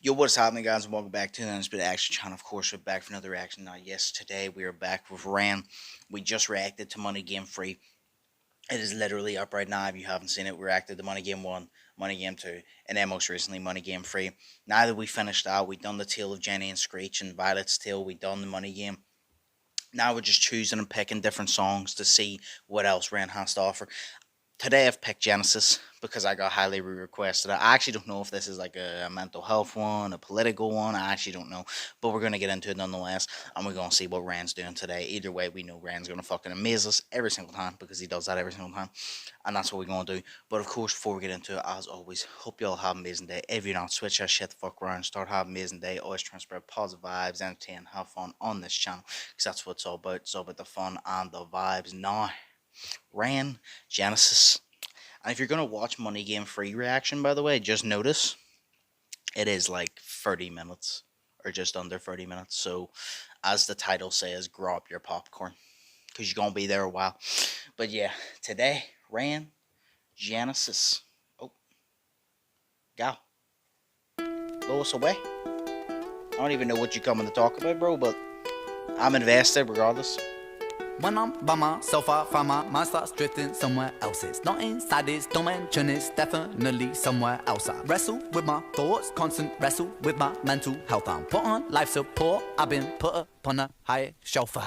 Yo, what's happening, guys? And welcome back to the Unspit Action Channel. Of course, we're back for another reaction. Now, yes, today we are back with Ran. We just reacted to Money Game Free. It is literally up right now. If you haven't seen it, we reacted to Money Game 1, Money Game 2, and then most recently Money Game Free. Now that we finished that, we done the Tale of Jenny and Screech and Violet's Tale. We done the Money Game. Now we're just choosing and picking different songs to see what else Ren has to offer. Today I've picked Genesis because I got highly requested. I actually don't know if this is like a mental health one, a political one. I actually don't know, but we're gonna get into it nonetheless, and we're gonna see what Rand's doing today. Either way, we know Rand's gonna fucking amaze us every single time because he does that every single time, and that's what we're gonna do. But of course, before we get into it, as always, hope you all have an amazing day. If you're not, switch that shit the fuck around, start having an amazing day. Always try and spread positive vibes, entertain, have fun on this channel because that's what it's all about. It's all about the fun and the vibes. Now, Rand, Genesis. And if you're gonna watch Money Game Free reaction, by the way, just notice it is like 30 minutes or just under 30 minutes. So, as the title says, grab your popcorn because you're gonna be there a while. But yeah, today, Rand, Genesis. Oh, go. Blow us away. I don't even know what you're coming to talk about, bro, but I'm invested regardless. When I'm by myself, I find my mind starts drifting somewhere else. It's not inside this dimension, it's definitely somewhere else. I wrestle with my thoughts, constant wrestle with my mental health. I'm put on life support, I've been put upon a higher shelf.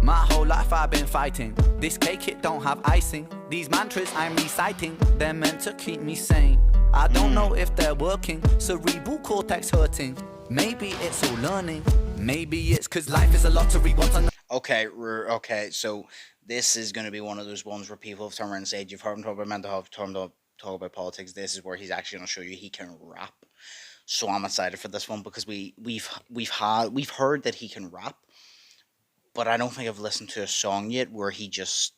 My whole life I've been fighting. This cake, it don't have icing. These mantras I'm reciting, they're meant to keep me sane. I don't know if they're working, cerebral cortex hurting. Maybe it's all learning, maybe it's cause life is a lottery. Okay, so this is going to be one of those ones where people have turned around and said, you've heard him talk about mental health, turned up talk about politics. This is where he's actually going to show you he can rap. So I'm excited for this one because we've heard that he can rap, but I don't think I've listened to a song yet where he just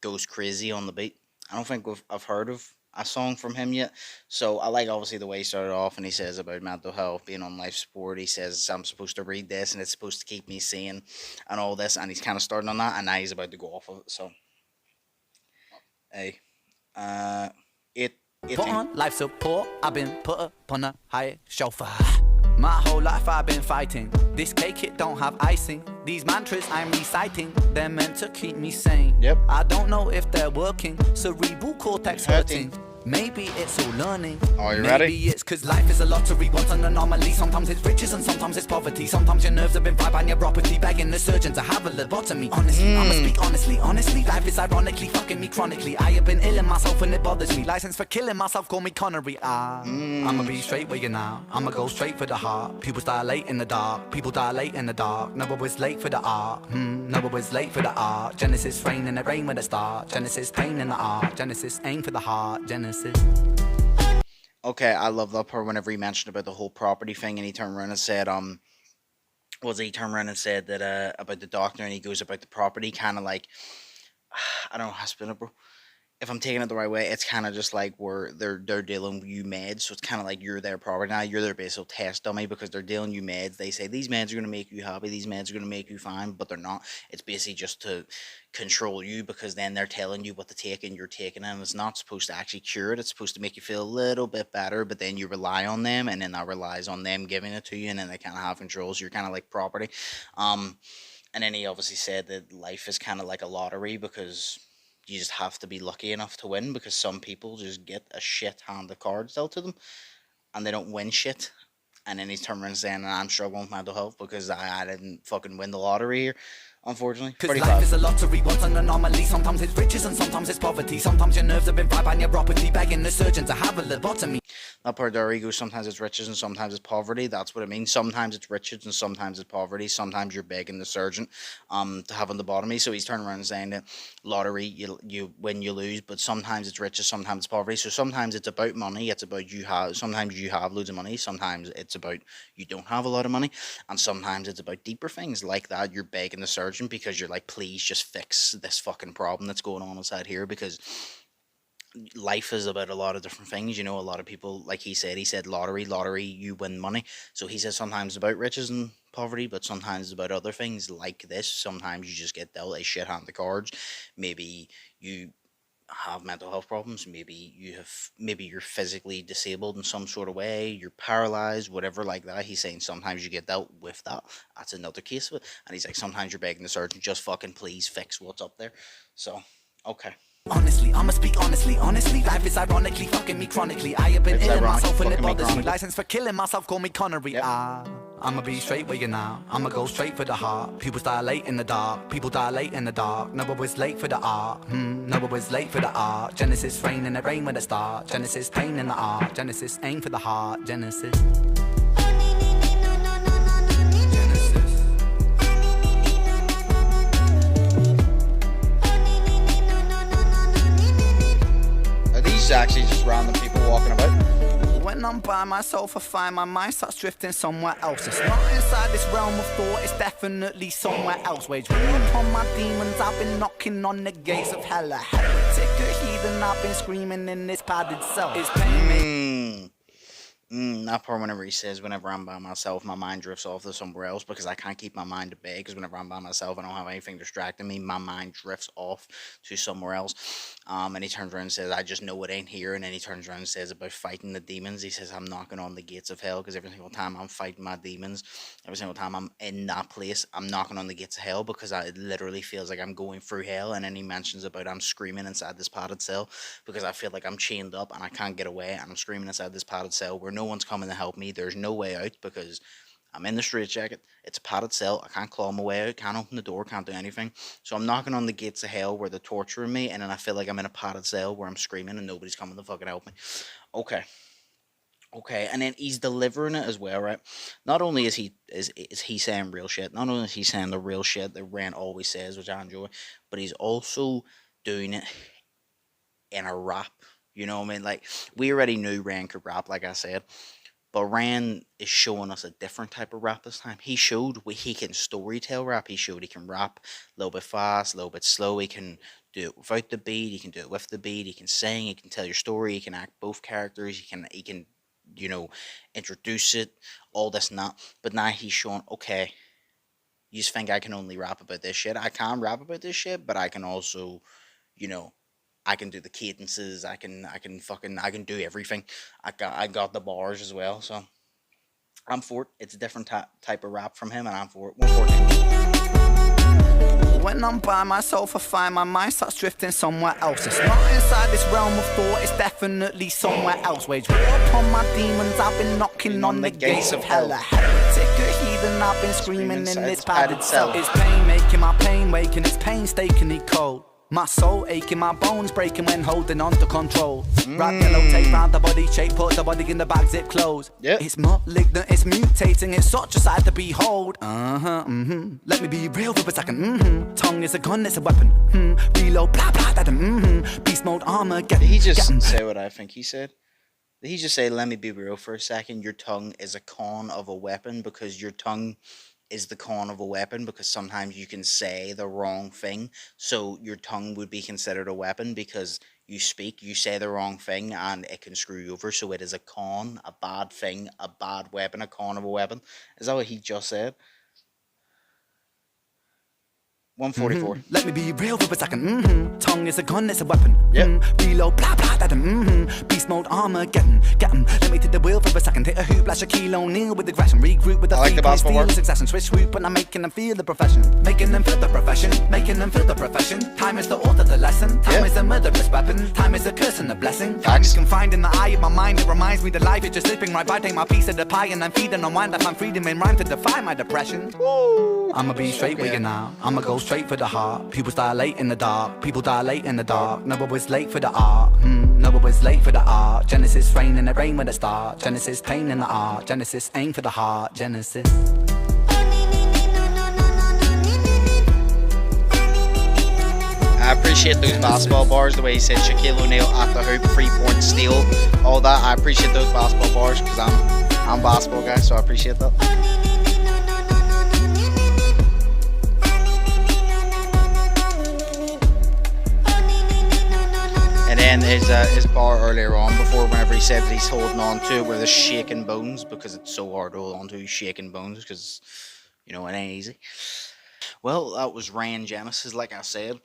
goes crazy on the beat. I don't think I've heard of a song from him yet. So I like obviously the way he started off and he says about mental health, being on life support. He says I'm supposed to read this and it's supposed to keep me sane and all this, and he's kind of starting on that, and now he's about to go off of it. So hey, uh, it Put on life support, I've been put upon a higher shelf. My whole life I've been fighting. This cake, it don't have icing. These mantras I'm reciting, they're meant to keep me sane. Yep. I don't know if they're working, cerebral cortex hurting. Maybe it's all learning. Are you Maybe ready? It's cause life is a lottery, what's an anomaly. Sometimes it's riches and sometimes it's poverty. Sometimes your nerves have been fried by neuropathy, begging the surgeon to have a lobotomy. Honestly, I'ma speak honestly, life is ironically fucking me chronically. I have been ill in myself and it bothers me. License for killing myself, call me Connery. I'ma be straight with you now, I'ma go straight for the heart. People dilate in the dark, people dilate in the dark. Never was late for the art, never was late for the art. Genesis rain and it rain with a star. Genesis pain in the art, Genesis aim for the heart. Genesis. Okay, I love that part whenever he mentioned about the whole property thing, and he turned around and said, was he turned around and said that about the doctor, and he goes about the property, kind of like, I don't know how to spin it, bro. If I'm taking it the right way, it's kind of just like where they're dealing with you meds, so it's kind of like you're their property now. You're their basic test dummy because they're dealing you meds. They say these meds are gonna make you happy, these meds are gonna make you fine, but they're not. It's basically just to control you because then they're telling you what to take and you're taking it, and it's not supposed to actually cure it. It's supposed to make you feel a little bit better, but then you rely on them, and then that relies on them giving it to you, and then they kind of have control. So you're kind of like property. Um, and then he obviously said that life is kind of like a lottery because you just have to be lucky enough to win because some people just get a shit hand of cards dealt to them and they don't win shit. And then he's turning around saying, I'm struggling with mental health because I didn't fucking win the lottery here, unfortunately. Cause life is a lottery, what's an anomaly. Sometimes it's riches and sometimes it's poverty. Sometimes your nerves have been fried by neuropathy, begging the surgeon to have a lobotomy. That part there, he goes, sometimes it's riches and sometimes it's poverty. That's what it means. Sometimes it's riches and sometimes it's poverty. Sometimes you're begging the surgeon to have a lobotomy. So he's turning around and saying that lottery, you win, you lose, but sometimes it's riches, sometimes it's poverty. So sometimes it's about money. It's about sometimes you have loads of money. Sometimes it's about you don't have a lot of money. And sometimes it's about deeper things like that. You're begging the surgeon because you're like, please just fix this fucking problem that's going on inside here because life is about a lot of different things. You know, a lot of people, like he said lottery, you win money. So he says sometimes about riches and poverty, but sometimes about other things like this. Sometimes you just get dealt a shit hand of cards. Maybe you have mental health problems. Maybe you're physically disabled in some sort of way. You're paralyzed, whatever like that. He's saying sometimes you get dealt with that. That's another case of it. And he's like, sometimes you're begging the surgeon, just fucking please fix what's up there. So, okay. Honestly, I'ma speak honestly, life is ironically fucking me chronically. I have been It's ill ironic, myself and it fucking me bothers me. chronically. License for killing myself, call me Connery. Yep. I'ma be straight with you now. I'ma go straight for the heart. People dilate in the dark. People dilate in the dark. No one was late for the art. No one was late for the art. Genesis rain and it rain with a star. Genesis pain in the art. Genesis aim for the heart. Genesis. Are these actually just random people walking about? When I'm by myself, I find my mind starts drifting somewhere else. It's not inside this realm of thought, it's definitely somewhere else. Wage war upon my demons, I've been knocking on the gates of hell. A heretic, a heathen, I've been screaming in this padded cell. It's pain me. That part whenever he says, whenever I'm by myself, my mind drifts off to somewhere else because I can't keep my mind at bay. Because whenever I'm by myself, I don't have anything distracting me. My mind drifts off to somewhere else. And he turns around and says, I just know it ain't here. And then he turns around and says about fighting the demons. He says, I'm knocking on the gates of hell because every single time I'm fighting my demons, every single time I'm in that place, I'm knocking on the gates of hell because it literally feels like I'm going through hell. And then he mentions about I'm screaming inside this padded cell because I feel like I'm chained up and I can't get away. And I'm screaming inside this padded cell where no one's coming to help me. There's no way out because I'm in the straitjacket. It's a padded cell. I can't claw my way out. Can't open the door. Can't do anything. So I'm knocking on the gates of hell where they're torturing me, and then I feel like I'm in a padded cell where I'm screaming and nobody's coming to fucking help me. Okay. Okay, and then he's delivering it as well, right? Not only is he saying real shit, not only is he saying the real shit that Ren always says, which I enjoy, but he's also doing it in a rap. You know what I mean? Like, we already knew Ren could rap, like I said. But Ren is showing us a different type of rap this time. He showed he can storytell rap. He showed he can rap a little bit fast, a little bit slow. He can do it without the beat. He can do it with the beat. He can sing. He can tell your story. He can act both characters. He can introduce it, all this and that. But now he's showing, okay, you just think I can only rap about this shit. I can rap about this shit, but I can also, you know, I can do the cadences. I can do everything. I got the bars as well. So I'm for it. It's a different type of rap from him, and I'm for it. 114. When I'm by myself, I find my mind starts drifting somewhere else. It's not inside this realm of thought, it's definitely somewhere else. Wage war upon my demons, I've been knocking on the gates of hell. A heretic, a heathen, I've been screaming in this padded cell. It's pain making my pain waking, it's painstakingly cold. My soul aching, my bones breaking when holding on to control. Wrap yellow tape round the body shape, put the body in the bag, zip closed. Yep. It's malignant, it's mutating, it's such a sight to behold. Let me be real for a second. Tongue is a gun, it's a weapon. Reload, blah blah, that. Beast mode, armor, get. Did he just say what I think he said? Did he just say, let me be real for a second? Your tongue is a con of a weapon because your tongue is the con of a weapon because sometimes you can say the wrong thing. So your tongue would be considered a weapon because you say the wrong thing and it can screw you over. So it is a con, a bad thing, a bad weapon, a con of a weapon. Is that what he just said? 144. Let me be real for a second. Tongue is a gun, it's a weapon. Yep. Reload, blah blah, that. Beast mode, armor, get 'em. Let me take the wheel for a second. Hit a hoop, like Shaquille O'Neal with aggression. Regroup with the I like the basketball work. Succession, switch swoop, and I'm making them feel the profession. Making them feel the profession. Making them feel the profession. Time is the author, the lesson. Time is a murderous weapon. Time is a curse and a blessing. Time is confined in the eye of my mind. It reminds me that life is just slipping right by. Take my piece of the pie and I'm feeding on wine. That I'm freedom in rhyme to defy my depression. I'ma be straight with you now. I'ma go straight for the heart. People dilate in the dark. People dilate in the dark. No one was late for the art. No one was late for the art. Genesis rain and it rain with a start. Genesis pain in the art. Genesis aim for the heart. Genesis. I appreciate those basketball bars, the way he said Shaquille O'Neal at the hoop, 3-point steal, all that. I appreciate those basketball bars because I'm a basketball guy, so I appreciate that. And then his bar earlier on, before whenever he said that he's holding on to it with his shaking bones because it's so hard to hold on to his shaking bones because, it ain't easy. Well, that was Ryan Genesis, like I said.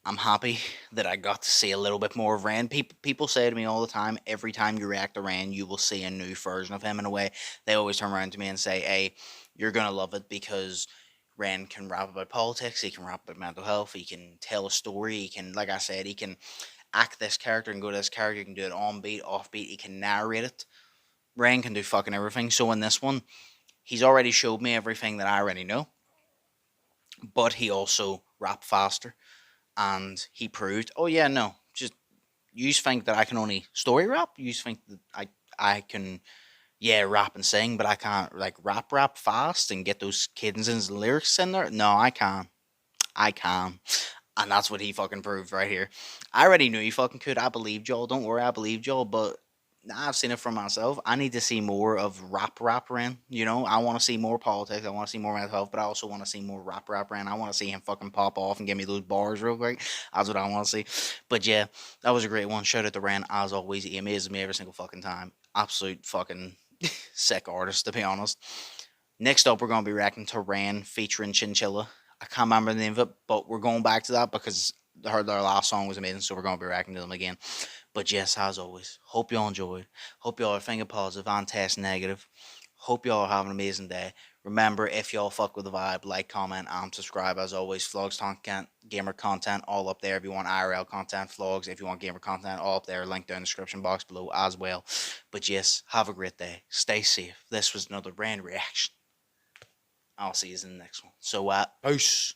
I'm happy that I got to see a little bit more of Ren. People say to me all the time, every time you react to Ren, you will see a new version of him in a way. They always turn around to me and say, hey, you're going to love it because Ren can rap about politics, he can rap about mental health, he can tell a story, he can, like I said, he can act this character and go to this character, he can do it on beat, off beat, he can narrate it. Ren can do fucking everything. So in this one, he's already showed me everything that I already know, but he also rap faster and he proved, oh yeah, no, just you think that I can only story rap. You think that I can rap and sing, but I can't like rap fast and get those kids and lyrics in there. No, I can. I can. And that's what he fucking proved right here. I already knew he fucking could. I believed y'all. Don't worry, I believed y'all. But now I've seen it for myself. I need to see more of rap Ren. You know, I want to see more politics. I want to see more mental health, but I also want to see more rap Ren. I want to see him fucking pop off and give me those bars real quick. That's what I want to see. But yeah, that was a great one. Shout out to Ren as always. He amazes me every single fucking time. Absolute fucking sick artist, to be honest. Next up, we're going to be reacting to Ren featuring Chinchilla. I can't remember the name of it, but we're going back to that because I heard their last song was amazing, so we're going to be reacting to them again. But yes, as always, hope y'all enjoyed. Hope y'all are thinking positive and test negative. Hope y'all are having an amazing day. Remember, if y'all fuck with the vibe, like, comment, and subscribe. As always, vlogs content, gamer content, all up there. If you want IRL content, vlogs, if you want gamer content, all up there. Link down in the description box below as well. But yes, have a great day. Stay safe. This was another brand reaction. I'll see you in the next one. So, peace.